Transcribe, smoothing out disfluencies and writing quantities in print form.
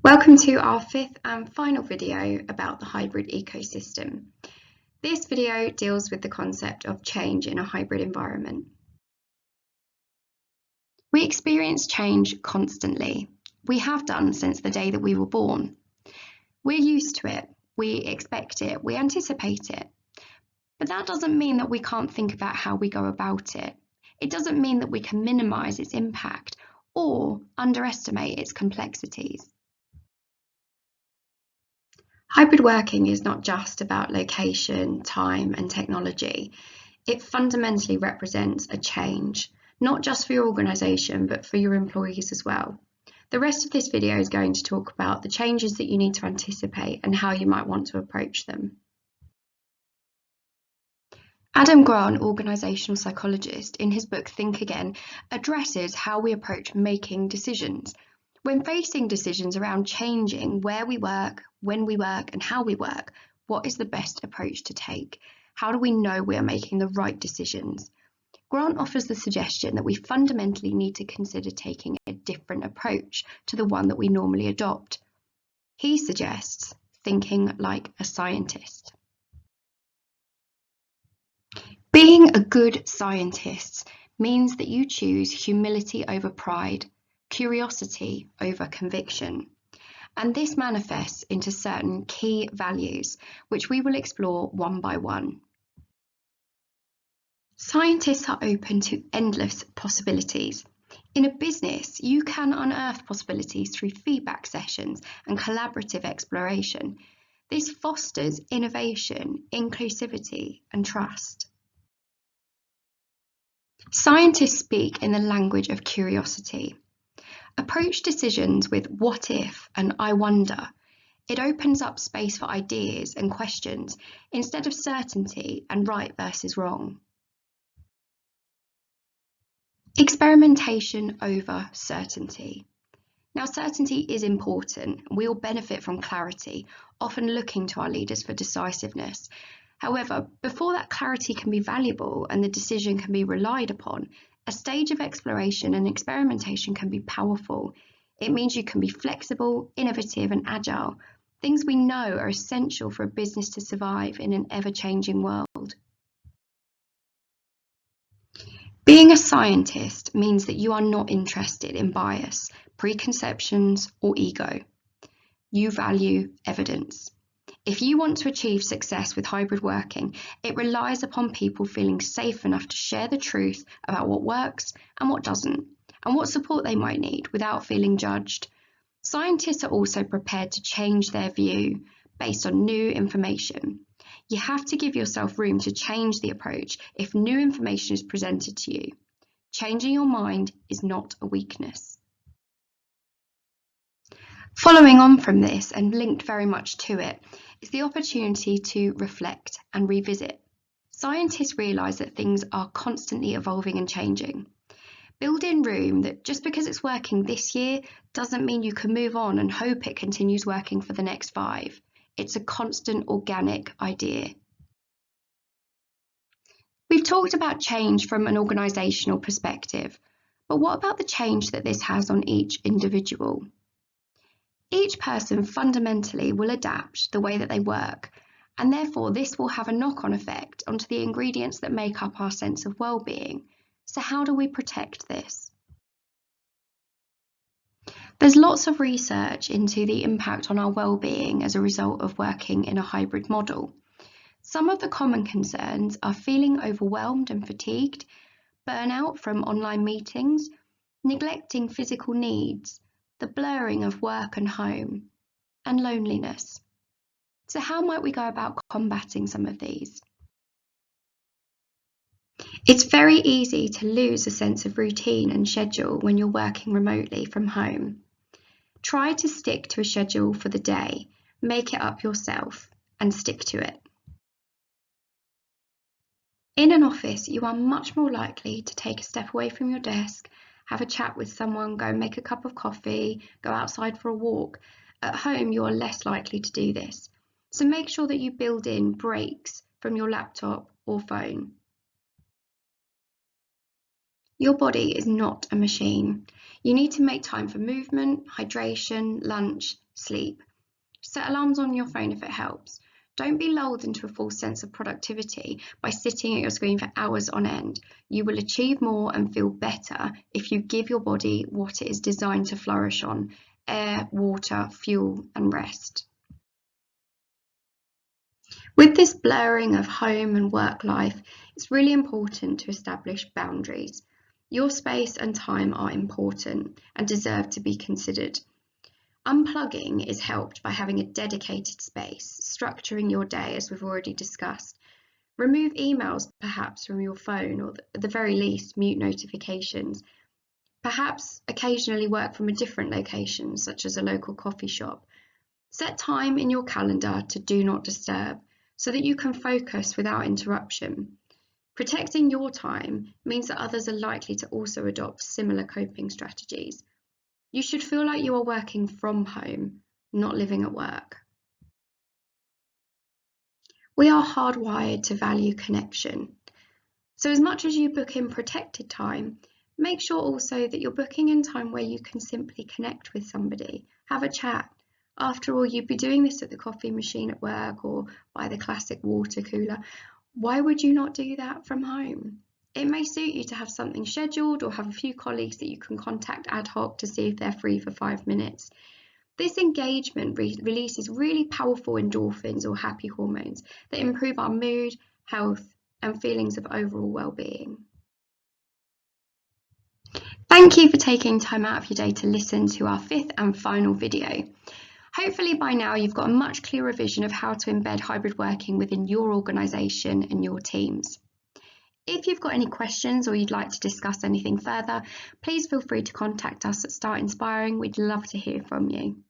Welcome to our fifth and final video about the hybrid ecosystem. This video deals with the concept of change in a hybrid environment. We experience change constantly. We have done since the day that we were born. We're used to it, we expect it, we anticipate it. But that doesn't mean that we can't think about how we go about it. It doesn't mean that we can minimise its impact or underestimate its complexities. Hybrid working is not just about location, time, and technology. It fundamentally represents a change, not just for your organisation, but for your employees as well. The rest of this video is going to talk about the changes that you need to anticipate and how you might want to approach them. Adam Grant, organisational psychologist, in his book Think Again, addresses how we approach making decisions. When facing decisions around changing where we work, when we work, and how we work, what is the best approach to take? How do we know we are making the right decisions? Grant offers the suggestion that we fundamentally need to consider taking a different approach to the one that we normally adopt. He suggests thinking like a scientist. Being a good scientist means that you choose humility over pride, curiosity over conviction, and this manifests into certain key values, which we will explore one by one. Scientists are open to endless possibilities. In a business, you can unearth possibilities through feedback sessions and collaborative exploration. This fosters innovation, inclusivity, and trust. Scientists speak in the language of curiosity. Approach decisions with what if and I wonder. It opens up space for ideas and questions instead of certainty and right versus wrong. Experimentation over certainty. Now, certainty is important. We all benefit from clarity, often looking to our leaders for decisiveness. However, before that clarity can be valuable and the decision can be relied upon, a stage of exploration and experimentation can be powerful. It means you can be flexible, innovative, and agile, things we know are essential for a business to survive in an ever-changing world. Being a scientist means that you are not interested in bias, preconceptions, or ego. You value evidence. If you want to achieve success with hybrid working, it relies upon people feeling safe enough to share the truth about what works and what doesn't, and what support they might need without feeling judged. Scientists are also prepared to change their view based on new information. You have to give yourself room to change the approach if new information is presented to you. Changing your mind is not a weakness. Following on from this, and linked very much to it, is the opportunity to reflect and revisit. Scientists realise that things are constantly evolving and changing. Build in room that just because it's working this year doesn't mean you can move on and hope it continues working for the next 5. It's a constant organic idea. We've talked about change from an organisational perspective, but what about the change that this has on each individual? Each person fundamentally will adapt the way that they work, and therefore this will have a knock-on effect onto the ingredients that make up our sense of well-being. So how do we protect this? There's lots of research into the impact on our well-being as a result of working in a hybrid model. Some of the common concerns are feeling overwhelmed and fatigued, burnout from online meetings, neglecting physical needs, the blurring of work and home, and loneliness. So how might we go about combating some of these? It's very easy to lose a sense of routine and schedule when you're working remotely from home. Try to stick to a schedule for the day, make it up yourself, and stick to it. In an office, you are much more likely to take a step away from your desk, have a chat with someone, go make a cup of coffee, go outside for a walk. At home, you are less likely to do this. So make sure that you build in breaks from your laptop or phone. Your body is not a machine. You need to make time for movement, hydration, lunch, Sleep. Set alarms on your phone if it helps. Don't be lulled into a false sense of productivity by sitting at your screen for hours on end. You will achieve more and feel better if you give your body what it is designed to flourish on: air, water, fuel, and rest. With this blurring of home and work life, it's really important to establish boundaries. Your space and time are important and deserve to be considered. Unplugging is helped by having a dedicated space, structuring your day as we've already discussed. Remove emails perhaps from your phone, or at the very least mute notifications. Perhaps occasionally work from a different location, such as a local coffee shop. Set time in your calendar to do not disturb so that you can focus without interruption. Protecting your time means that others are likely to also adopt similar coping strategies. You should feel like you are working from home, not living at work. We are hardwired to value connection. So as much as you book in protected time, make sure also that you're booking in time where you can simply connect with somebody, have a chat. After all, you'd be doing this at the coffee machine at work or by the classic water cooler. Why would you not do that from home? It may suit you to have something scheduled or have a few colleagues that you can contact ad hoc to see if they're free for 5 minutes. This engagement releases really powerful endorphins or happy hormones that improve our mood, health, and feelings of overall well-being. Thank you for taking time out of your day to listen to our 5th and final video. Hopefully by now you've got a much clearer vision of how to embed hybrid working within your organisation and your teams. If you've got any questions or you'd like to discuss anything further, please feel free to contact us at Start Inspiring. We'd love to hear from you.